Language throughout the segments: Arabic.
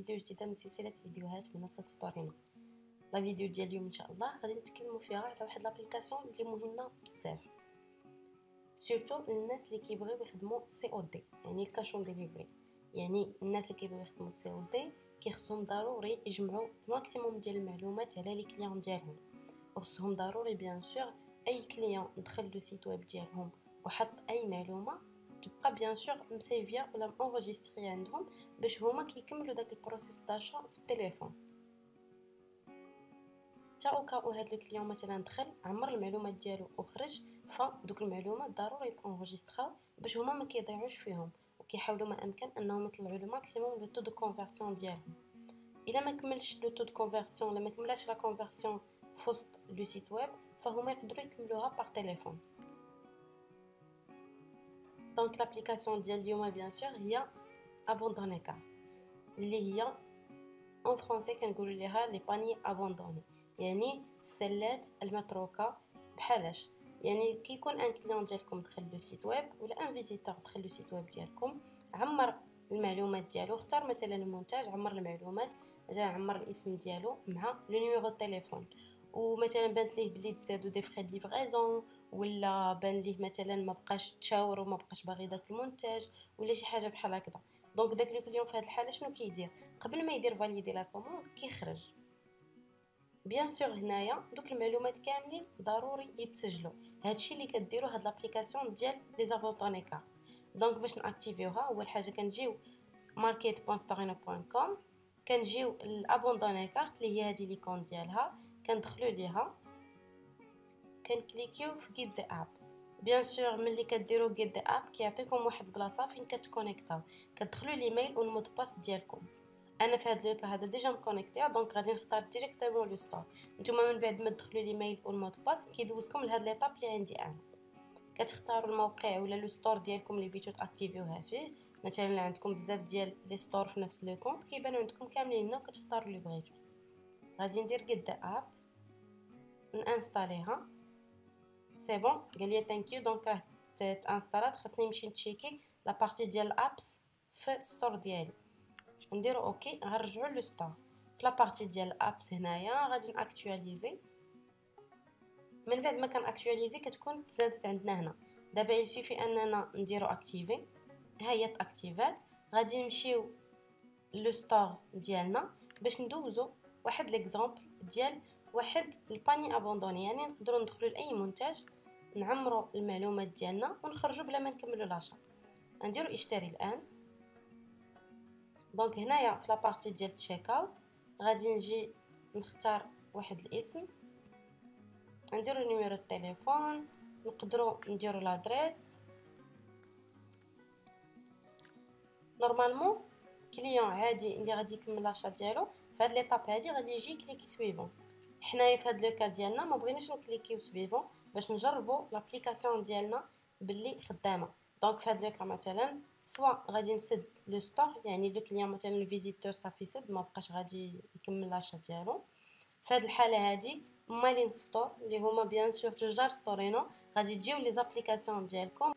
فيديو جديده من سلسله فيديوهات منصه ستورينا. لا فيديو ديال اليوم ان شاء الله غادي نتكلموا فيها على واحد لابليكاسيون اللي مهمه بزاف، سورتو للناس اللي كيبغيو يخدموا سي او دي، يعني الكاشون ديليفري. يعني الناس اللي كيبغيو يخدموا سي او دي كيخصهم ضروري يجمعوا الماكسيموم ديال المعلومات على لي كليون ديالهم، وخصهم ضروري بيان سور اي كليون دخل لو سيت ويب ديالهم وحط اي معلومه تبقى بيان سور مسيفيا ولا انغيستري عندهم باش هما كيكملوا داك البروسيس داشا في التليفون. تا اوكاو هاد الكليون مثلا دخل عمر المعلومات ديالو وخرج، فدوك المعلومات ضروري يتانغيستراو باش هما ما كيضيعوش فيهم، وكيحاولوا ما امكن انهم يطلعوا لو ماكسيموم لو تو دو كونفرسيون ديالهم. الا ما كملش لو تو دو كونفرسيون، ولا ما كملاش لا كونفرسيون فوسط لو سيت ويب، فهما يقدروا يكملوها بار تليفون. دونك لابليكاسيون ديال اليوم بيان سور هي ابوندوني كارت، اللي هي اون فرونسي كنقولوا ليها لي باني ابوندوني، يعني السلات المتروكه. بحالاش؟ يعني كيكون ان كليون ديالكم دخل لو سيت ويب، ولا ان فيزيتور دخل لو سيت ويب ديالكم، عمر المعلومات ديالو، اختار مثلا المنتج، عمر المعلومات، مثلا عمر الاسم ديالو مع لو نيميرو التليفون، ومثلا بانت ليه بلي تزادوا دي فري دو ليفريزون، ولا بان ليه مثلا ما بقاش تشاور وما بقاش باغي داك المنتج، ولا شي حاجه بحال هكذا. دونك داك لو كليون في هذه الحاله شنو كيدير؟ قبل ما يدير فاليدي لا كوموند كيخرج. بيان سور هنايا دوك المعلومات كاملين ضروري يتسجلوا. هادشي اللي كديروا هاد لابليكاسيون ديال لي زابونطوني كارت. دونك باش ناكتيفيوها اول حاجه كنجيو market.storino.com، كنجيو لابوندوني كارت اللي هي هذه ليكون ديالها، كندخلوا ليها، كنكليكيو في جيت ذا اب. بيان سور ملي كديروا جيت ذا اب كيعطيكم واحد البلاصه فين كتكونيكتاو، كتدخلوا الايميل والمود باس ديالكم. انا في هذا لوكا هذا ديجا مكونيكتي، دونك غادي نختار ديريكتومون لو ستور. نتوما من بعد ما تدخلوا الايميل والمود باس كيدوزكم لهاد ليطاب اللي عندي انا. كتختاروا الموقع ولا لو ستور ديالكم اللي بغيتو تاكتيفيوها فيه. مثلا عندكم بزاف ديال لي ستور في نفس لو كونط كيبانوا عندكم كاملين هنا، وكتختاروا اللي بغيتو. غادي ندير جيت ذا اب، نانستاليها، سي بون قال لي ثانك يو. دونك راه تانستالات، خاصني نمشي نتشيكي لا بارتي ديال الابس في الستور ديالي. نديرو اوكي، غنرجعو لو ستور. في لا بارتي ديال الابس هنايا غادي ناكtualiser. من بعد ما كناكtualiser كتكون تزادت عندنا هنا. دابا يلشيفي اننا نديرو اكتيفي، ها هي تاكتيفات. غادي نمشيو لو ستور ديالنا باش ندوزو واحد ليكزامبل ديال واحد الباني ابوندوني، يعني نقدروا ندخلوا لاي منتج، نعمروا المعلومات ديالنا ونخرجوا بلا ما نكملوا لاشا. نديرو اشتري الان. دونك هنايا في لابارتي ديال تشيك اوت غادي نجي نختار واحد الاسم، نديرو نيميرو التليفون، نقدروا نديرو لادريس. نورمالمون كليون عادي اللي غادي يكمل لاشا ديالو في هاد ليطاب هادي غادي يجي كليكي سويفون. حنايا في هاد لوكا ديالنا ما بغيناش نكليكيو سويفون باش نجربوا لابليكاسيون ديالنا باللي خدامه. دونك في هاد لوكا مثلا سوا غادي نسد لو ستور، يعني لو كليون مثلا الفيزيتور صافي سد ما بقاش غادي يكمل لاشا ديالو. في هاد الحاله هادي مالين ستور اللي هما بيان سور تجار ستورينو، غادي تجيو لي زابليكاسيون ديالكم،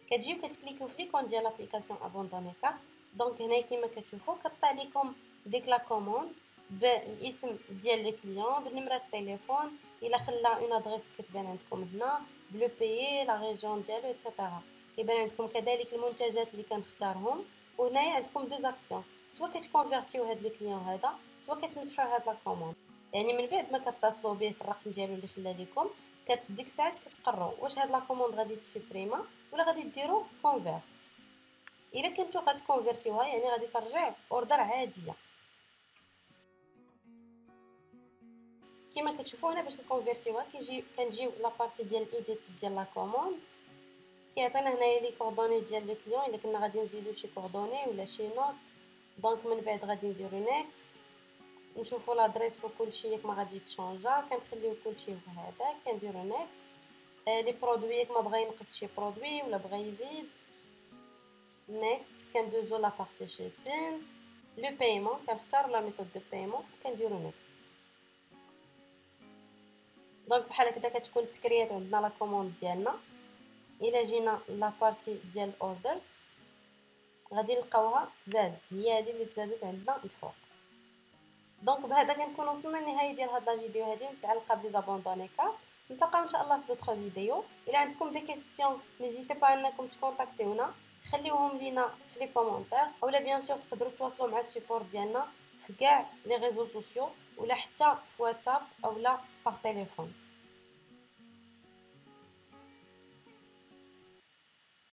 كتجيو كتكليكيو في ليكون ديال لابليكاسيون ابوندوني كارت. دونك هنا كيما كتشوفوا كطلع لكم ديك لا كوموند بالاسم ديال لو كليون، بالنمره التليفون، الا خلا اون ادريس كتبان عندكم هنا، بلو بيي، لا ريجيون ديالو ايتترا. كيبان عندكم كذلك المنتجات اللي كنختارهم. وهنايا عندكم دو زاكسيون، سوا كتكونفيرتيو هاد لو كليون هذا، سوا كتمسحوا هاد لا كوموند. يعني من بعد ما كتصلوا به في الرقم ديالو اللي خلى لكم، ديك الساعات كتقرروا واش هاد لا كوموند غادي تسوبريما ولا غادي ديروا كونفيرت. الا كنتو غتكونفيرتيوها يعني غادي ترجع اوردر عاديه. كما كتشوفوا هنا باش نكونفيرتيوها كنجيو لابارتي ديال ايديت ديال لا كوموند، كيعطينا هنايا لي كوردوني ديال لو كليون الا كنا غادي نزيدو شي كوردوني ولا شي نوت. دونك من بعد غادي نديرو نيكست، نشوفوا لادريس وكلشي ياك ما غادي يتشونجا، كنخليو كلشي هكذا، كنديرو نيكست. لي برودوي ياك ما بغا ينقص شي برودوي ولا بغا يزيد، نيكست. كندوزو لا بارتي شيبين، لو بايمون كنختار لا ميثود دو بايمون، كنديرو نيكست. دونك بحال هكذا كتكون تكريات عندنا لا كوموند ديالنا. الا جينا لا بارتي ديال اوردرز غادي نلقاوها تزاد، هي هذه اللي تزادت عندنا الفوق. دونك بهذا كنكون وصلنا للنهايه ديال هاد لا فيديو هذه متعلقه بلي زابوندوني كارت. نتلاقاو ان شاء الله في دوطخ فيديو. الا عندكم دي كيسيون نيزيتي با انكم تكونتاكتيونا، تخليوهم لينا في لي كومونتير، اولا بيان سور تقدروا تواصلوا مع السيبور ديالنا في كاع لي ريزو سوسيو، ولا حتى في واتساب اولا باغ تليفون.